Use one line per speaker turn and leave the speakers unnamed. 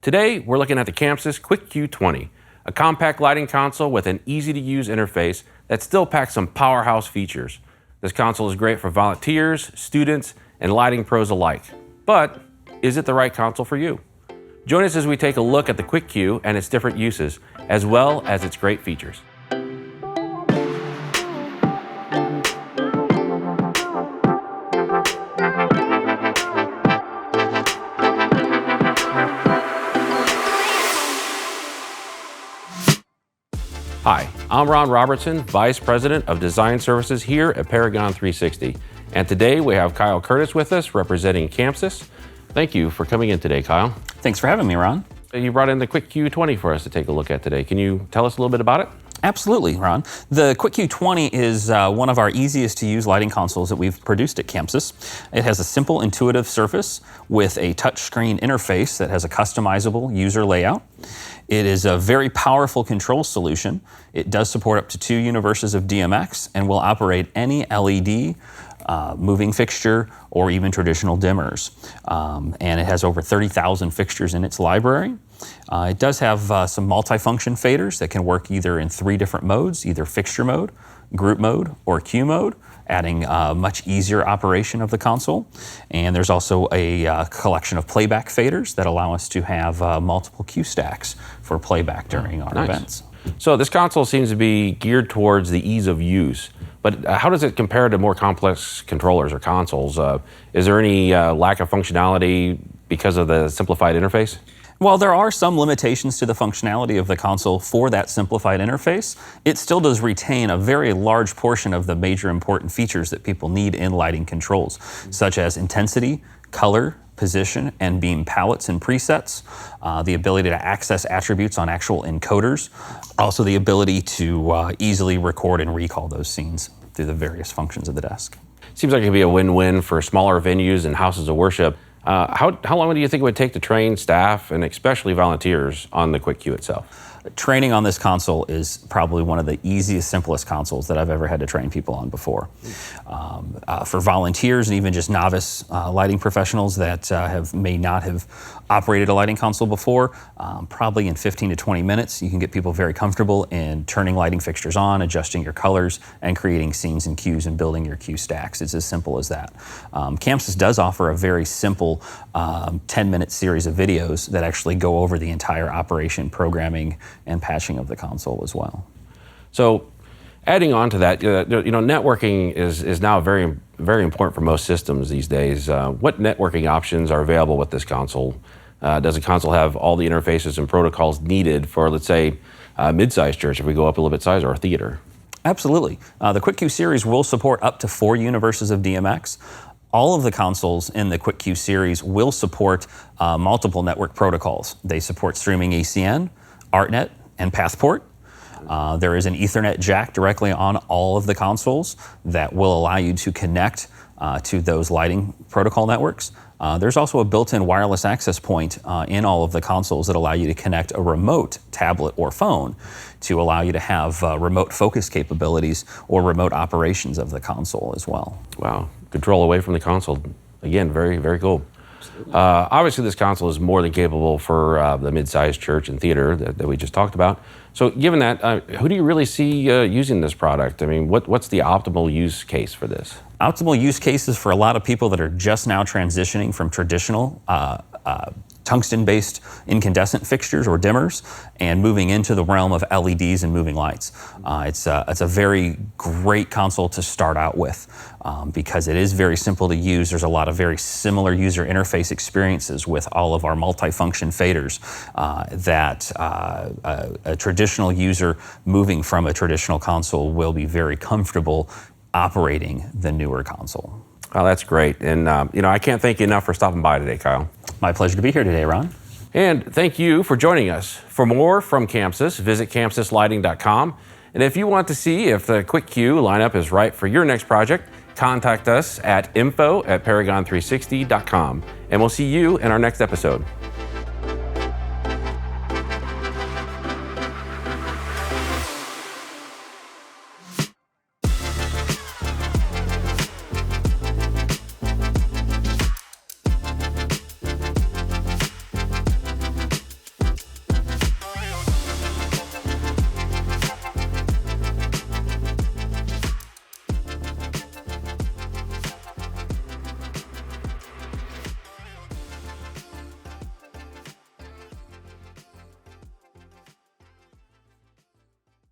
Today, we're looking at the ChamSys QuickQ 20, a compact lighting console with an easy-to-use interface that still packs some powerhouse features. This console is great for volunteers, students, and lighting pros alike. But is it the right console for you? Join us as we take a look at the QuickQ and its different uses, as well as its great features. Hi, I'm Robertson, Vice President of Design Services here at Paragon 360. And today we have Kyle Curtis with us representing ChamSys. Thank you for coming in today, Kyle.
Thanks for having me, Ron.
You brought in the QuickQ 20 for us to take a look at today. Can you tell us a little bit about it?
Absolutely, Ron. The QuickQ 20 is one of our easiest to use lighting consoles that we've produced at ChamSys. It has a simple, intuitive surface with a touchscreen interface that has a customizable user layout. It is a very powerful control solution. It does support up to 2 universes of DMX and will operate any LED, moving fixture, or even traditional dimmers. And it has over 30,000 fixtures in its library. It does have some multifunction faders that can work either in 3 different modes, either fixture mode, group mode, or Q mode, adding much easier operation of the console. And there's also a collection of playback faders that allow us to have multiple Q stacks for playback during our events.
So this console seems to be geared towards the ease of use, but how does it compare to more complex controllers or consoles? Is there any lack of functionality because of the simplified interface?
While there are some limitations to the functionality of the console for that simplified interface, it still does retain a very large portion of the major important features that people need in lighting controls, such as intensity, color, position, and beam palettes and presets, the ability to access attributes on actual encoders, also the ability to easily record and recall those scenes through the various functions of the desk.
Seems like it could be a win-win for smaller venues and houses of worship. How long do you think it would take to train staff and especially volunteers on the QuickQ itself?
Training on this console is probably one of the easiest, simplest consoles that I've ever had to train people on before. For volunteers and even just novice lighting professionals that may not have operated a lighting console before, probably in 15 to 20 minutes, you can get people very comfortable in turning lighting fixtures on, adjusting your colors, and creating scenes and cues and building your cue stacks. It's as simple as that. ChamSys does offer a very simple 10-minute series of videos that actually go over the entire operation, programming, and patching of the console as well.
So, adding on to that, networking is now very, very important for most systems these days. What networking options are available with this console? Does the console have all the interfaces and protocols needed for, let's say, a mid-sized church if we go up a little bit size, or a theater?
Absolutely. The QuickQ series will support up to 4 universes of DMX. All of the consoles in the QuickQ series will support multiple network protocols. They support streaming ACN, ArtNet, and Passport. There is an Ethernet jack directly on all of the consoles that will allow you to connect to those lighting protocol networks. There's also a built-in wireless access point in all of the consoles that allow you to connect a remote tablet or phone to allow you to have remote focus capabilities or remote operations of the console as well.
Wow, control away from the console. Again, very, very cool. Obviously, this console is more than capable for the mid-sized church and theater that we just talked about. So given that, who do you really see using this product? I mean, what's the optimal use case for this?
Optimal use cases for a lot of people that are just now transitioning from traditional tungsten-based incandescent fixtures or dimmers and moving into the realm of LEDs and moving lights. It's a very great console to start out with because it is very simple to use. There's a lot of very similar user interface experiences with all of our multifunction faders that a traditional user moving from a traditional console will be very comfortable operating the newer console.
Oh, that's great. And, I can't thank you enough for stopping by today, Kyle.
My pleasure to be here today, Ron.
And thank you for joining us. For more from ChamSys, visit ChamSysLighting.com. And if you want to see if the QuickQ lineup is right for your next project, contact us at info@Paragon360.com. And we'll see you in our next episode.